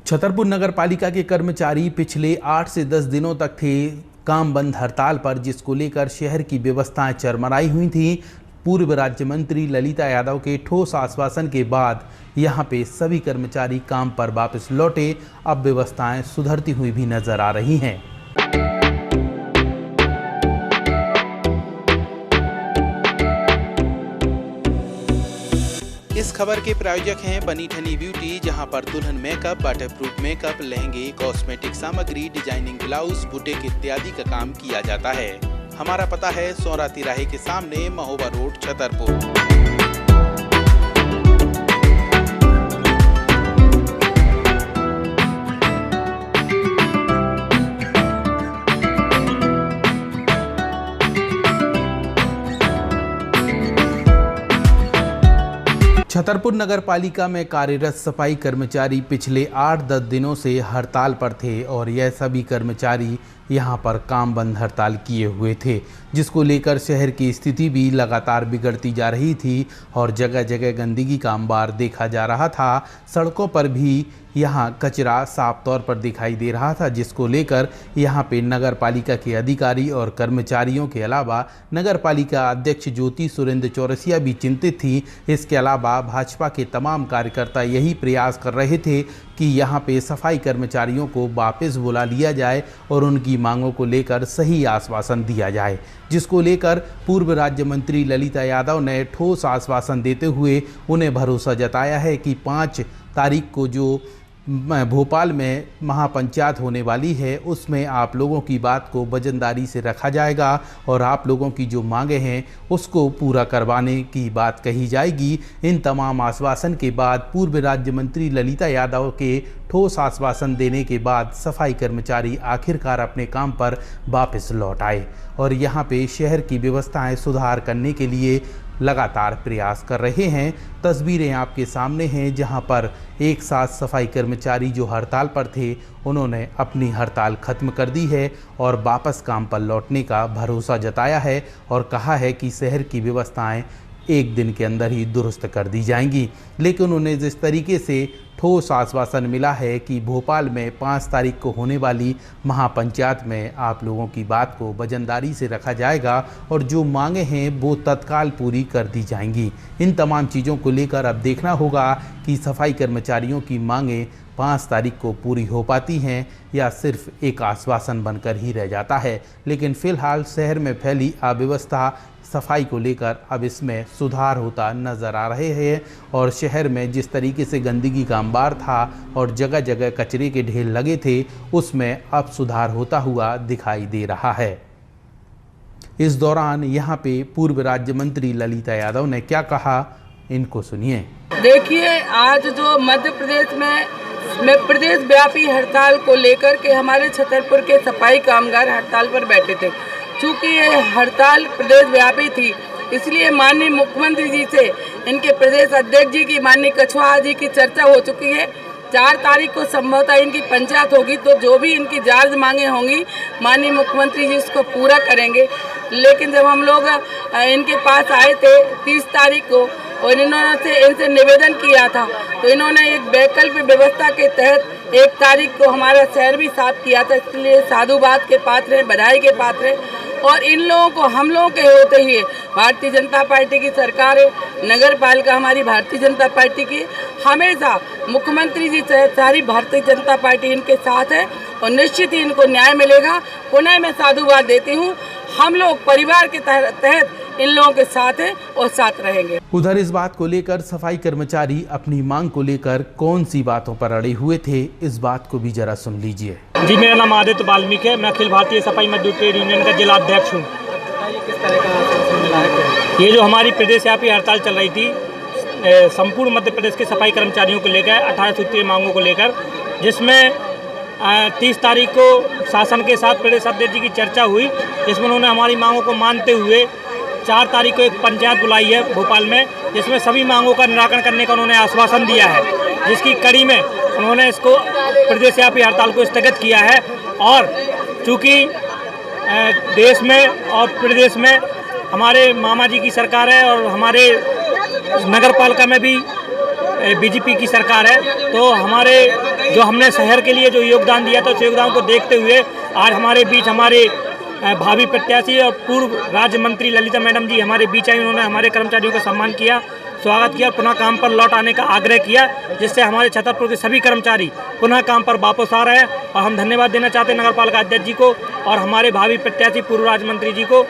छतरपुर नगर पालिका के कर्मचारी पिछले 8 से 10 दिनों तक थे काम बंद हड़ताल पर, जिसको लेकर शहर की व्यवस्थाएं चरमराई हुई थी। पूर्व राज्य मंत्री ललिता यादव के ठोस आश्वासन के बाद यहां पे सभी कर्मचारी काम पर वापस लौटे। अब व्यवस्थाएं सुधरती हुई भी नजर आ रही हैं। इस खबर के प्रायोजक हैं बनी ठनी ब्यूटी, जहां पर दुल्हन मेकअप, वाटरप्रूफ मेकअप, लहंगे, कॉस्मेटिक सामग्री, डिजाइनिंग ब्लाउज, बुटीक इत्यादि का काम किया जाता है। हमारा पता है सोरा तिराहे के सामने, महोबा रोड, छतरपुर। छतरपुर नगर पालिका में कार्यरत सफाई कर्मचारी पिछले 8-10 दिनों से हड़ताल पर थे और यह सभी कर्मचारी यहां पर काम बंद हड़ताल किए हुए थे, जिसको लेकर शहर की स्थिति भी लगातार बिगड़ती जा रही थी और जगह जगह गंदगी का अंबार देखा जा रहा था। सड़कों पर भी यहां कचरा साफ तौर पर दिखाई दे रहा था, जिसको लेकर यहां पे नगर पालिका के अधिकारी और कर्मचारियों के अलावा नगर पालिका अध्यक्ष ज्योति सुरेंद्र चौरसिया भी चिंतित थी। इसके अलावा भाजपा के तमाम कार्यकर्ता यही प्रयास कर रहे थे कि यहां पे सफाई कर्मचारियों को वापस बुला लिया जाए और उनकी मांगों को लेकर सही आश्वासन दिया जाए, जिसको लेकर पूर्व राज्य मंत्री ललिता यादव ने ठोस आश्वासन देते हुए उन्हें भरोसा जताया है कि 5 तारीख को जो भोपाल में महापंचायत होने वाली है, उसमें आप लोगों की बात को वजनदारी से रखा जाएगा और आप लोगों की जो मांगे हैं उसको पूरा करवाने की बात कही जाएगी। इन तमाम आश्वासन के बाद पूर्व राज्य मंत्री ललिता यादव के ठोस आश्वासन देने के बाद सफाई कर्मचारी आखिरकार अपने काम पर वापस लौट आए और यहाँ पे शहर की व्यवस्थाएं सुधार करने के लिए लगातार प्रयास कर रहे हैं। तस्वीरें आपके सामने हैं, जहां पर एक साथ सफाई कर्मचारी जो हड़ताल पर थे उन्होंने अपनी हड़ताल खत्म कर दी है और वापस काम पर लौटने का भरोसा जताया है और कहा है कि शहर की व्यवस्थाएं एक दिन के अंदर ही दुरुस्त कर दी जाएंगी। लेकिन उन्हें जिस तरीके से ठोस आश्वासन मिला है कि भोपाल में 5 तारीख को होने वाली महापंचायत में आप लोगों की बात को वजनदारी से रखा जाएगा और जो मांगे हैं वो तत्काल पूरी कर दी जाएंगी। इन तमाम चीज़ों को लेकर अब देखना होगा कि सफाई कर्मचारियों की मांगे 5 तारीख को पूरी हो पाती हैं या सिर्फ एक आश्वासन बनकर ही रह जाता है। लेकिन फिलहाल शहर में फैली अव्यवस्था सफाई को लेकर अब इसमें सुधार होता नज़र आ रहे हैं और शहर में जिस तरीके से गंदगी का अंबार था और जगह जगह कचरे के ढेर लगे थे, उसमें अब सुधार होता हुआ दिखाई दे रहा है। इस दौरान यहाँ पे पूर्व राज्य मंत्री ललिता यादव ने क्या कहा, इनको सुनिए। देखिए, आज जो मध्य प्रदेश में प्रदेश व्यापी हड़ताल को लेकर के हमारे छतरपुर के सफाई कामगार हड़ताल पर बैठे थे। चूँकि ये हड़ताल प्रदेश व्यापी थी, इसलिए माननीय मुख्यमंत्री जी से इनके प्रदेश अध्यक्ष जी की, माननीय कछवाहा जी की चर्चा हो चुकी है। 4 तारीख को संभवतः इनकी पंचायत होगी, तो जो भी इनकी जायज़ मांगे होंगी माननीय मुख्यमंत्री जी उसको पूरा करेंगे। लेकिन जब हम लोग इनके पास आए थे 30 तारीख को और इनसे निवेदन किया था, तो इन्होंने एक वैकल्पिक व्यवस्था के तहत 1 तारीख को हमारा शहर भी साफ किया था। इसलिए साधुवाद के पात्र हैं, बधाई के पात्र हैं। और इन लोगों को, हम लोगों के होते हुए भारतीय जनता पार्टी की सरकार है, नगर पालिका हमारी भारतीय जनता पार्टी की, हमेशा मुख्यमंत्री जी से सारी भारतीय जनता पार्टी इनके साथ है और निश्चित ही इनको न्याय मिलेगा। पुनः मैं साधुवाद देती हूँ, हम लोग परिवार के तहत इन लोगों के साथ हैं और साथ रहेंगे। उधर इस बात को लेकर सफाई कर्मचारी अपनी मांग को लेकर कौन सी बातों पर अड़े हुए थे, इस बात को भी जरा सुन लीजिए। जी, मेरा नाम आदित्य वाल्मीकि है, मैं अखिल भारतीय सफाई मजदूर ट्रेड यूनियन का जिला अध्यक्ष हूँ। ये जो हमारी प्रदेश व्यापी हड़ताल चल रही थी संपूर्ण मध्य प्रदेश के सफाई कर्मचारियों को लेकर 18 सूत्रीय मांगों को लेकर, जिसमें 30 तारीख को शासन के साथ प्रदेश अध्यक्ष जी की चर्चा हुई, जिसमें उन्होंने हमारी मांगों को मानते हुए 4 तारीख को एक पंचायत बुलाई है भोपाल में, जिसमें सभी मांगों का निराकरण करने का उन्होंने आश्वासन दिया है, जिसकी कड़ी में उन्होंने इसको प्रदेशव्यापी हड़ताल को स्थगित किया है। और चूँकि देश में और प्रदेश में हमारे मामा जी की सरकार है और हमारे नगर पालिका में भी बीजेपी की सरकार है, तो हमारे जो हमने शहर के लिए जो योगदान दिया था उस योगदान को देखते हुए आज हमारे बीच हमारे भावी प्रत्याशी और पूर्व राज्य मंत्री ललिता मैडम जी हमारे बीच आई। उन्होंने हमारे कर्मचारियों का सम्मान किया, स्वागत किया, पुनः काम पर लौट आने का आग्रह किया, जिससे हमारे छतरपुर के सभी कर्मचारी पुनः काम पर वापस आ रहे हैं। और हम धन्यवाद देना चाहते हैं नगर पालिका अध्यक्ष जी को और हमारे भावी प्रत्याशी पूर्व राज्य मंत्री जी को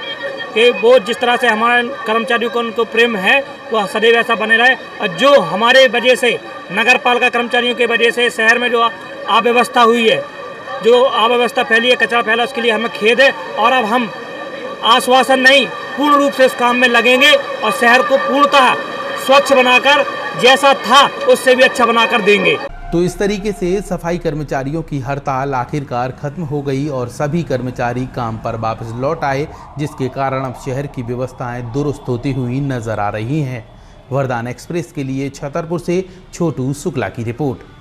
कि वो जिस तरह से हमारे कर्मचारियों को उनको प्रेम है वो सदैव ऐसा बने रहे। और जो हमारे वजह से नगर पालिका कर्मचारियों के वजह से शहर में जो अव्यवस्था हुई है, जो अव्यवस्था फैली है, कचरा फैला, उसके लिए हमें खेद है। और अब हम आश्वासन नहीं, पूर्ण रूप से इस काम में लगेंगे और शहर को पूर्णतः स्वच्छ बनाकर जैसा था उससे भी अच्छा बनाकर देंगे। तो इस तरीके से सफाई कर्मचारियों की हड़ताल आखिरकार खत्म हो गई और सभी कर्मचारी काम पर वापस लौट आए, जिसके कारण अब शहर की व्यवस्थाएं दुरुस्त होती हुई नजर आ रही हैं। वरदान एक्सप्रेस के लिए छतरपुर से छोटू शुक्ला की रिपोर्ट।